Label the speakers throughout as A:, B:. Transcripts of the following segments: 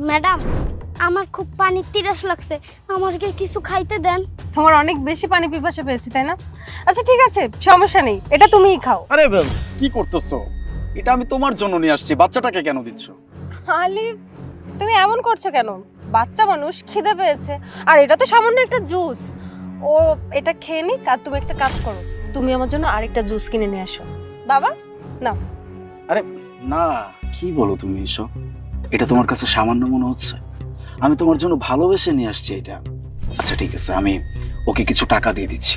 A: Madam, আমার খুব পানির তিরাস লাগছে, আমাকে কিছু খাইতে দেন।
B: তোমার অনেক বেশি পানি পিপাসা পেয়েছে তাই না? আচ্ছা ঠিক আছে, সমস্যা নেই, এটা তুমিই খাও।
C: আরে কি করতেছো? এটা আমি তোমার জন্য নিয়ে আসছি, বাচ্চাটাকে কেন দিচ্ছ?
B: আলিফ, তুমি এমন করছো কেন? বাচ্চা মানুষ, খিদে পেয়েছে, আর এটা তো সামান্য একটা জুস। ও এটা খেয়ে নিক, আর তুমি একটা কাজ করো, তুমি আমার জন্য আরেকটা জুস কিনে নিয়ে আসো। বাবা নাও।
C: আরে না, কি বলো তুমি এসব? এটা তোমার কাছে সামান্য মনে হচ্ছে? আমি তোমার জন্য ভালোবেসে নিয়ে আসছি এটা। আচ্ছা ঠিক আছে, আমি ওকে কিছু টাকা দিয়ে দিচ্ছি।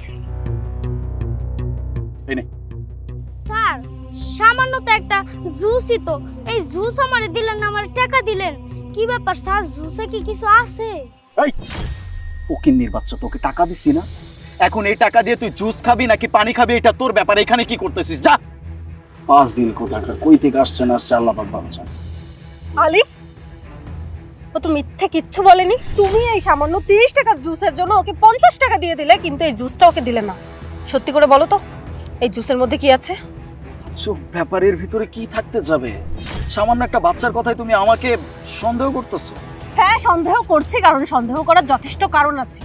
A: স্যার, সামান্য তো একটা জুসই তো, এই জুস আমারে দিলেন না, আমারে টাকা দিলেন, কি ব্যাপার স্যার? জুসে কি কিছু আছে?
C: এই ফকিন্নির বাচ্চা, তোকে টাকা দিছি না, এখন এই টাকা দিয়ে তুই জুস খাবি নাকি পানি খাবি এটা তোর ব্যাপার। এখানে কি করতেছিস? যা। 5 দিন কোথাকার, কই থেকে আসছে না আসছে আল্লাহ পাক ভালো জানে।
B: আলিফ, ও তো মিথ্যে কিচ্ছু বলেনি। তুমি এই সামান্য 30 টাকার জুসের জন্য ওকে 50 টাকা দিয়ে দিলে, কিন্তু এই জুসটা ওকে দিলে না। সত্যি করে বলো তো, এই জুসের মধ্যে কি আছে?
C: চুপ, ব্যাপারের ভিতরে কি থাকতে যাবে? সামান্য একটা বাচ্চার কথায় তুমি আমাকে সন্দেহ করতেছো?
B: হ্যাঁ, সন্দেহ করছি, কারণ সন্দেহ করার যথেষ্ট কারণ আছে।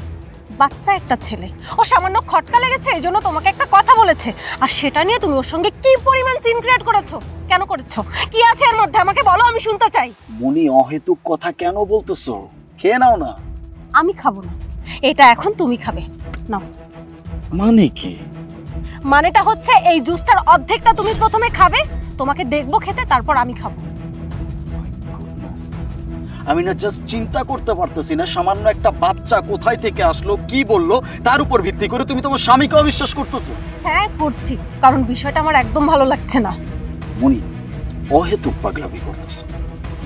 B: বাচ্চা একটা ছেলে, ও সামান্য খটকা লেগেছে এই জন্য তোমাকে একটা কথা বলেছে, আর সেটা নিয়ে তুমি ওর সঙ্গে কি পরিমাণ সিন ক্রিয়েট করেছো? কেন করেছো? কি আছে এর মধ্যে আমাকে বলো, আমি শুনতে চাই।
C: মনি, অহেতুক কথা কেন বলতেছো? খেয়ে নাও না।
B: আমি খাবো না, এটা এখন তুমি খাবে, নাও।
C: মানে কি?
B: মানেটা হচ্ছে এই জুসটার অর্ধেকটা তুমি প্রথমে খাবে, তোমাকে দেখবো খেতে, তারপর আমি খাবো।
C: আমি না জাস্ট চিন্তা করতে পারতেছি না, সামান্য একটা বাচ্চা কোথায় থেকে আসলো, কি বললো, তার উপর ভিত্তি করে তুমি তোমার স্বামীকে অবিশ্বাস করতেছো।
B: হ্যাঁ করছি, কারণ বিষয়টা আমার একদম ভালো লাগছে না।
C: মনি, অহেতুক পাগলামি করতেছো।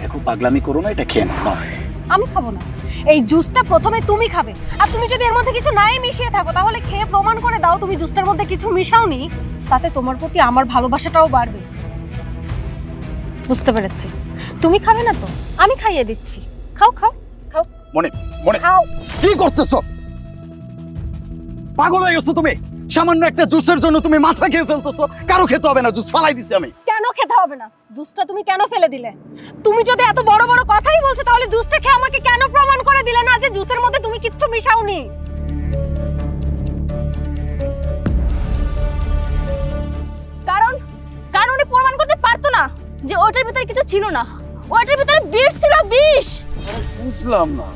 C: দেখো, পাগলামি করো না, এটা খেয়ে নাও।
B: আমি খাবো না, এই জুসটা প্রথমে তুমি খাবে, আর তুমি যদি এর মধ্যে কিছু নাই মিশিয়ে থাকো তাহলে খেয়ে প্রমাণ করে দাও তুমি জুসটার মধ্যে কিছু মিশাওনি, তাতে তোমার প্রতি আমার ভালোবাসাটাও বাড়বে। বুঝতে পেরেছি, তুমি খাবে না তো আমি খাইয়ে দিচ্ছি, খাও খাও খাও।
C: মনে মনে
B: খাও।
C: কি করতেছো? পাগল হয়ে গেছো তুমি? সামান্য একটা জুসের জন্য তুমি মাথা খেয়ে ফেলতেছো। কারো খেতে হবে না, জুস ফালাই দিছি আমি।
B: কেন খেতে হবে না? জুসটা তুমি কেন ফেলে দিলে? তুমি যদি এত বড় বড় কথাই বলছো, তাহলে জুসটা খেয়ে আমাকে কেন প্রমাণ করে দিলে না যে জুসের মধ্যে তুমি কিচ্ছু মিশাওনি?
A: কারণ উনি প্রমাণ করতে পারতো না যে ওটার ভিতরে কিছু ছিল না, ওটার ভিতরে বিষ ছিল, বিষ।
C: বুঝলাম না,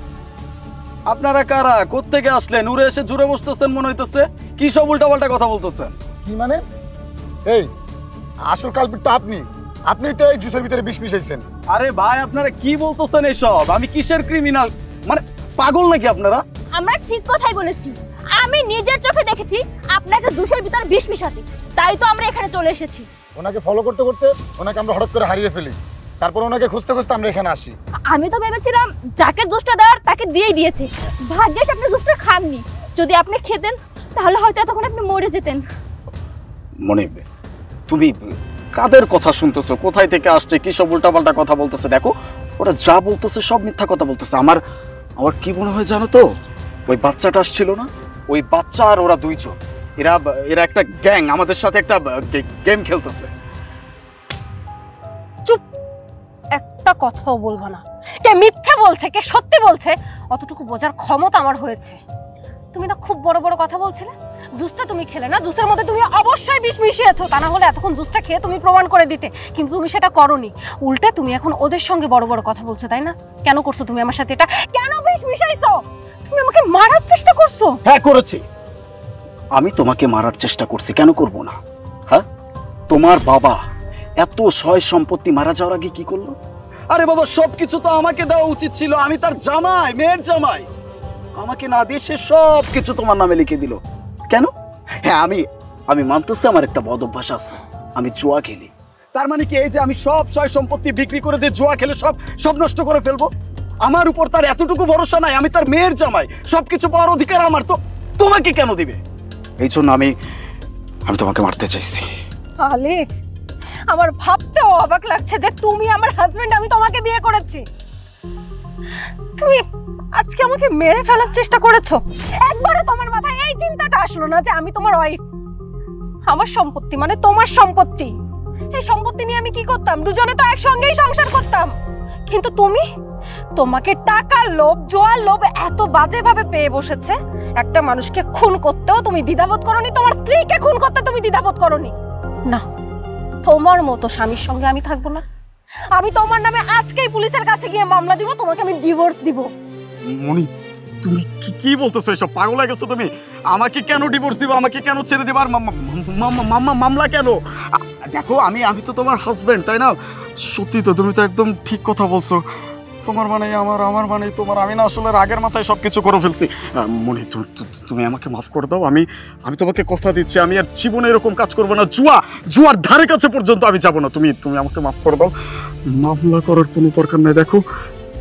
C: আপনারা কারা, কোত্থেকে আসলেন? উড়ে এসে জুড়ে বসতেছেন মনে হইতেছে। কি সব উল্টাপাল্টা কথা বলতেছেন?
D: কি মানে? এই আসল কালপিট তো আপনি, আপনি তো এই জুসের ভিতরে বিষ মিশাইছেন।
C: আরে ভাই, আপনারা কি বলতেছেন এইসব? আমি কিসের ক্রিমিনাল? মানে পাগল নাকি আপনারা?
A: আমরা ঠিক কথাই বলেছি, আমি নিজের চোখে দেখেছি আপনাকে জুসের ভিতরে বিষ মিশাতে, তাই তো আমরা এখানে চলে এসেছি।
D: ওনাকে ফলো করতে করতে ওনাকে আমরা হঠাৎ করে হারিয়ে ফেলি, তারপর ওনাকে খুঁজতে খুঁজতে আমরা এখানে আসি।
A: আমি তো ভেবেছিলাম যাকে জুসটা দেওয়ার তাকে দিয়েই দিয়েছে, ভাগ্যিস আপনি জুসটা খাননি, যদি আপনি খেতেন তাহলে হয়তো এতক্ষণ আপনি মরে যেতেন।
C: মনে তুমি কাদের কথা শুনতেছো? কোথায় থেকে আসছে? কি সব উল্টাপাল্টা কথা বলতেছে? দেখো, ওরা যা বলতেছে সব মিথ্যা কথা বলতেছে। আমার কি মনে হয় জানো তো, ওই বাচ্চাটা আসছিল না, ওই বাচ্চা আর ওরা দুইজন, এরা একটা গ্যাং, আমাদের সাথে একটা গেম খেলতেছে।
B: চুপ, একটা কথাও বলবো না। কে মিথ্যে বলছে কে সত্যি বলছে অতটুকু বোঝার ক্ষমতা আমার হয়েছে। তুমি না খুব বড় বড় কথা বলছিলে, জুসটা তুমি খেলে না, জুসের মধ্যে তুমি অবশ্যই বিষ মিশিয়েছো, তা না হলে এতক্ষণ জুসটা খেয়ে তুমি প্রমাণ করে দিতে, কিন্তু তুমি সেটা করোনি। উল্টে তুমি এখন ওদের সঙ্গে বড় বড় কথা বলছো, তাই না? কেন করছো তুমি আমার সাথে এটা? কেন বিষ মিশাইছো? তুমি আমাকে মারার চেষ্টা করছো।
C: হ্যাঁ করেছি, আমি তোমাকে মারার চেষ্টা করছি, কেন করব না? হ্যাঁ, তোমার বাবা এত সয় সম্পত্তি মারা যাওয়ার আগে কি করলো? আরে বাবা, সবকিছু তো আমাকে দেওয়া উচিত ছিল, আমি তার জামাই, মেয়ের জামাই। আমাকে না দিয়ে সে সব কিছু তোমার নামে লিখে দিল। কেন? হ্যাঁ, আমি মানতেছি আমার একটা বদ অভ্যাস আছে, আমি জুয়া খেলি। তার মানে কি এই যে আমি সব সয় সম্পত্তি বিক্রি করে দিয়ে জুয়া খেলে সব নষ্ট করে ফেলবো? আমার উপর তার এতটুকু ভরসা নাই? আমি তার মেয়ের জামাই, সবকিছু পাওয়ার অধিকার আমার, তো তোমাকে কেন দিবে? এই জন্য আমি তোমাকে মারতে চাইছি।
B: আলিফ, আমার ভাবতেও অবাক লাগছে যে তুমি আমার হাজবেন্ড, আমি তোমাকে বিয়ে করেছি। তুমি আজকে আমাকে মেরে ফেলার চেষ্টা করেছো। একবারও তোমার মাথায় এই চিন্তাটা আসলো না যে আমি তোমার ওয়াইফ? আমার সম্পত্তি মানে তোমার সম্পত্তি, এই সম্পত্তি নিয়ে আমি কি করতাম? দুজনে তো একসঙ্গেই সংসার করতাম, কিন্তু তুমি তোমাকে টাকার লোভ, জোয়ার লোভ এত বাজে ভাবে পেয়ে বসেছে। একটা মানুষকে খুন করতেও তুমি দ্বিধাবোধ করনি, তোমার স্ত্রীকে খুন করতে তুমি দ্বিধাবোধ করনি। না, তোমার মতো স্বামীর সঙ্গে আমি থাকবো না। আমি তোমার নামে আজকেই পুলিশের কাছে গিয়ে মামলা দিব, তোমাকে আমি ডিভোর্স দিব।
C: মনি, তুমি কি বলতেছো? এসব পাগল হয়ে গেছো তুমি? আমাকে কেন ডিভোর্স দিবা? আমাকে কেন ছেড়ে দিবা? আর মামলা কেন? দেখো, আমি তো তোমার হাজবেন্ড, তাই না? সত্যি তো, তুমি তো একদম ঠিক কথা বলছো। তোমার মানে আমার মানে তোমার। আমি না আসলে রাগের মাথায় সবকিছু করে ফেলছি। মনি, তুমি আমাকে মাফ করে দাও। আমি তোমাকে কথা দিচ্ছি, আমি আর জীবনে এরকম কাজ করবো না। জুয়ার ধারে কাছে পর্যন্ত আমি যাবো না। তুমি আমাকে মাফ করে দাও। মামলা করার কোনো দরকার নেই। দেখো,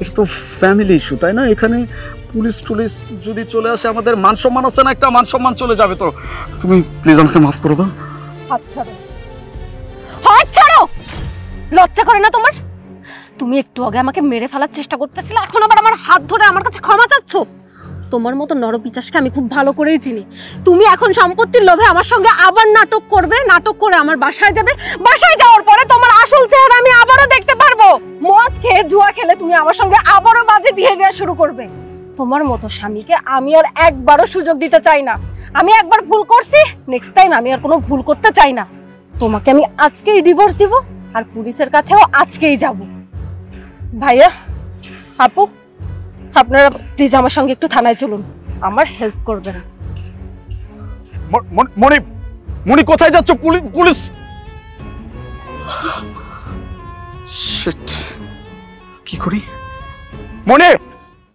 C: এটা তো ফ্যামিলি ইস্যু, তাই না? এখানে পুলিশ যদি চলে আসে, আমাদের মান সম্মান আছে না, একটা মান সম্মান চলে যাবে। তো তুমি প্লিজ আমাকে মাফ করে দাও।
B: হাত ছাড়ো, হাত ছাড়ো। লজ্জা করে না তোমার? তুমি একটু আগে আমাকে মেরে ফেলার চেষ্টা করতেছিলে, এখন আবার আমার হাত ধরে আমার কাছে ক্ষমা চাচ্ছ? তোমার মতো নরপিচাসকে আমি খুব ভালো করেই চিনি। তুমি এখন সম্পত্তির লোভে আমার সঙ্গে আবার নাটক করবে, নাটক করে আমার বাসায় যাবে। বাসায় যাওয়ার পরে তোমার আসল চেহারা আমি আবারও দেখতে পারবো। মদ খেয়ে, জুয়া খেলে তুমি আমার সঙ্গে আবারও বাজে বিহেভিয়ার শুরু করবে। তোমার মতো স্বামীকে আমি আর একবারও সুযোগ দিতে চাই না। আমি একবার ভুল করছি, নেক্সট টাইম আমি আর কোনো ভুল করতে চাই না। তোমাকে আমি আজকেই ডিভোর্স দিব, আর পুলিশের কাছেও আজকেই যাব। ভাইয়া, আপু, আপনারা প্লিজ আমার সঙ্গে একটু থানায় চলুন, আমার হেল্প করবেন।
C: মনি, কোথায় যাচ্ছ? পুলিশ! শিট, কি করি? মনি!